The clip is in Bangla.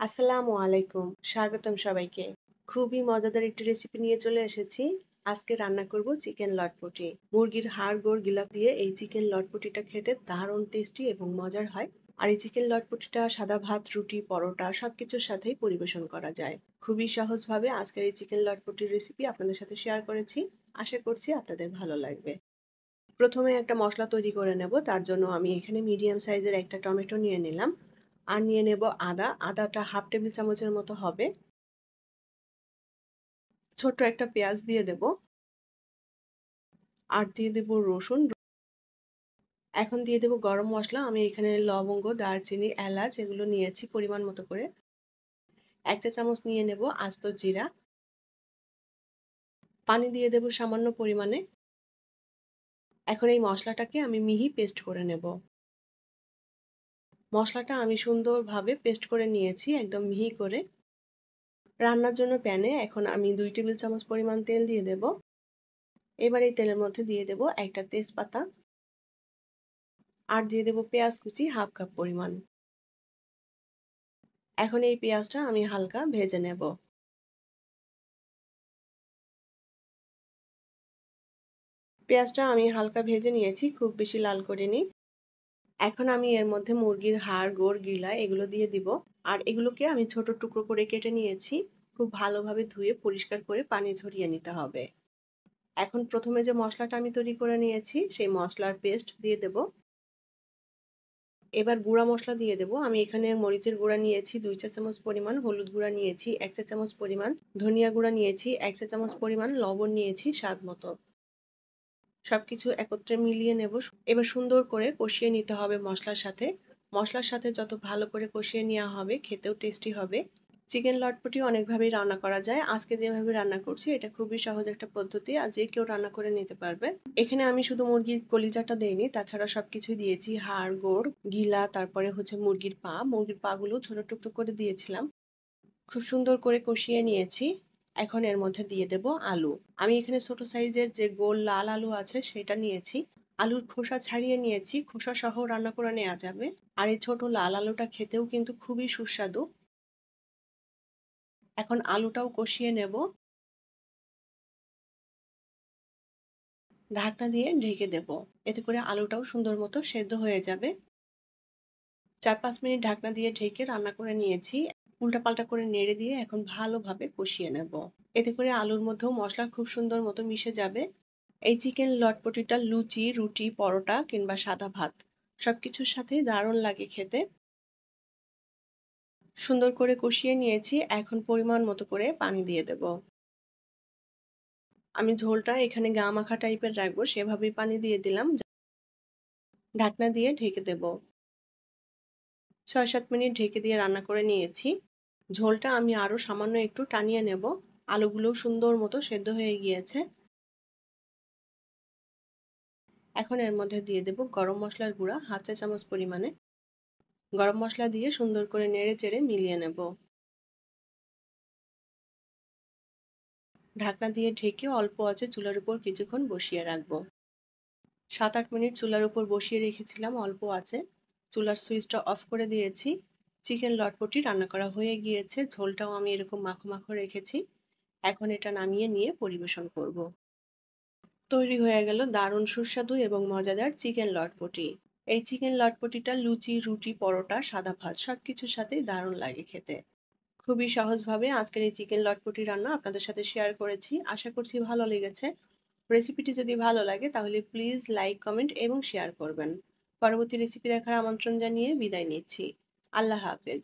আসসালামু আলাইকুম। স্বাগতম সবাইকে। খুবই মজাদার একটি রেসিপি নিয়ে চলে এসেছি। আজকে রান্না করব চিকেন লটপটি। মুরগির হাড় গোড় গিলা দিয়ে এই চিকেন লটপটিটা খেতে দারুণ টেস্টি এবং মজার হয়। আর এই চিকেন লটপটিটা সাদা ভাত, রুটি, পরোটা সবকিছুর সাথেই পরিবেশন করা যায়। খুবই সহজভাবে আজকের এই চিকেন লটপটির রেসিপি আপনাদের সাথে শেয়ার করেছি। আশা করছি আপনাদের ভালো লাগবে। প্রথমে একটা মশলা তৈরি করে নেব। তার জন্য আমি এখানে মিডিয়াম সাইজের একটা টমেটো নিয়ে নিলাম। আর নিয়ে নেব আদা। আদাটা হাফ টেবিল চামচের মতো হবে। ছোট্ট একটা পেঁয়াজ দিয়ে দেব। আর দিয়ে দেব রসুন। এখন দিয়ে দেব গরম মসলা। আমি এখানে লবঙ্গ, দারচিনি, এলাচ এগুলো নিয়েছি পরিমাণ মতো করে। ১ চা চামচ নিয়ে নেব আস্ত জিরা। পানি দিয়ে দেব সামান্য পরিমাণে। এখন এই মশলাটাকে আমি মিহি পেস্ট করে নেব। মশলাটা আমি সুন্দরভাবে পেস্ট করে নিয়েছি একদম মিহি করে। রান্নার জন্য প্যানে এখন আমি ২ টেবিল চামচ পরিমাণ তেল দিয়ে দেব। এবার এই তেলের মধ্যে দিয়ে দেব একটা তেজপাতা। আর দিয়ে দেব পেঁয়াজ কুচি হাফ কাপ পরিমাণ। এখন এই পেঁয়াজটা আমি হালকা ভেজে নেব। পেঁয়াজটা আমি হালকা ভেজে নিয়েছি, খুব বেশি লাল করিনি। এখন আমি এর মধ্যে মুরগির হাড়, গোড়, গিলা এগুলো দিয়ে দিব। আর এগুলোকে আমি ছোট টুকরো করে কেটে নিয়েছি। খুব ভালোভাবে ধুয়ে পরিষ্কার করে পানি ঝরিয়ে নিতে হবে। এখন প্রথমে যে মশলাটা আমি তৈরি করে নিয়েছি সেই মশলার পেস্ট দিয়ে দেব। এবার গুঁড়া মসলা দিয়ে দেব। আমি এখানে মরিচের গুঁড়া নিয়েছি ২ চা চামচ পরিমাণ, হলুদ গুঁড়া নিয়েছি ১ চা চামচ পরিমাণ, ধনিয়া গুঁড়া নিয়েছি ১ চা চামচ পরিমাণ, লবণ নিয়েছি স্বাদ মতো। সবকিছু একত্রে মিলিয়ে নেব। এবার সুন্দর করে কষিয়ে নিতে হবে মশলার সাথে। মশলার সাথে যত ভালো করে কষিয়ে নেওয়া হবে খেতেও টেস্টি হবে। চিকেন লটপটি অনেকভাবেই রান্না করা যায়। আজকে যেভাবে রান্না করছি এটা খুবই সহজ একটা পদ্ধতি আর যে কেউ রান্না করে নিতে পারবে। এখানে আমি শুধু মুরগির কলিজাটা দেইনি, তাছাড়া সবকিছুই দিয়েছি। হাড়, গোড়, গিলা, তারপরে হচ্ছে মুরগির পা। মুরগির পা গুলো ছোট টুকরো করে দিয়েছিলাম। খুব সুন্দর করে কষিয়ে নিয়েছি। এখন এর মধ্যে দিয়ে দেব আলু। আমি এখানে ছোট সাইজের যে গোল লাল আলু আছে সেটা নিয়েছি। আলুর খোসা ছাড়িয়ে নিয়েছি, খোসা সহ রান্না করে নেওয়া যাবে। আর এই ছোট লাল আলুটা খেতেও কিন্তু খুবই সুস্বাদু। এখন আলুটাও কষিয়ে নেব। ঢাকনা দিয়ে ঢেকে দেব। এতে করে আলুটাও সুন্দর মতো সেদ্ধ হয়ে যাবে। ৪-৫ মিনিট ঢাকনা দিয়ে ঢেকে রান্না করে নিয়েছি। উল্টাপাল্টা করে নেড়ে দিয়ে এখন ভালোভাবে কষিয়ে নেব। এতে করে আলুর মধ্যেও মশলা খুব সুন্দর মতো মিশে যাবে। এই চিকেন লটপটিটা লুচি, রুটি, পরোটা কিংবা সাদা ভাত সবকিছুর সাথেই দারুণ লাগে খেতে। সুন্দর করে কষিয়ে নিয়েছি। এখন পরিমাণ মতো করে পানি দিয়ে দেব। আমি ঝোলটা এখানে গা মাখা টাইপের রাখবো, সেভাবেই পানি দিয়ে দিলাম। ঢাকনা দিয়ে ঢেকে দেব। ৬-৭ মিনিট ঢেকে দিয়ে রান্না করে নিয়েছি। ঝোলটা আমি আরো সামান্য একটু টানিয়ে নেব। আলুগুলো সুন্দর মতো সেদ্ধ হয়ে গিয়েছে। এখন এর মধ্যে দিয়ে দেব গরম মসলার গুঁড়া হাফ চা চামচ পরিমাণে। গরম মসলা দিয়ে সুন্দর করে নেড়ে চেড়ে মিলিয়ে নেব। ঢাকনা দিয়ে ঢেকে অল্প আঁচে চুলার উপর কিছুক্ষণ বসিয়ে রাখবো। ৭-৮ মিনিট চুলার উপর বসিয়ে রেখেছিলাম অল্প আঁচে। চুলার সুইচটা অফ করে দিয়েছি। চিকেন লটপটি রান্না করা হয়ে গিয়েছে। ঝোলটাও আমি এরকম মাখো মাখো রেখেছি। এখন এটা নামিয়ে নিয়ে পরিবেশন করব। তৈরি হয়ে গেল দারুণ সুস্বাদু এবং মজাদার চিকেন লটপটি। এই চিকেন লটপটিটা লুচি, রুটি, পরোটা, সাদা ভাত সবকিছুর সাথেই দারুণ লাগে খেতে। খুবই সহজভাবে আজকের এই চিকেন লটপটি রান্না আপনাদের সাথে শেয়ার করেছি। আশা করছি ভালো লেগেছে। রেসিপিটি যদি ভালো লাগে তাহলে প্লিজ লাইক, কমেন্ট এবং শেয়ার করবেন। পরবর্তী রেসিপি দেখার আমন্ত্রণ জানিয়ে বিদায় নিচ্ছি। আল্লাহ হাফেজ।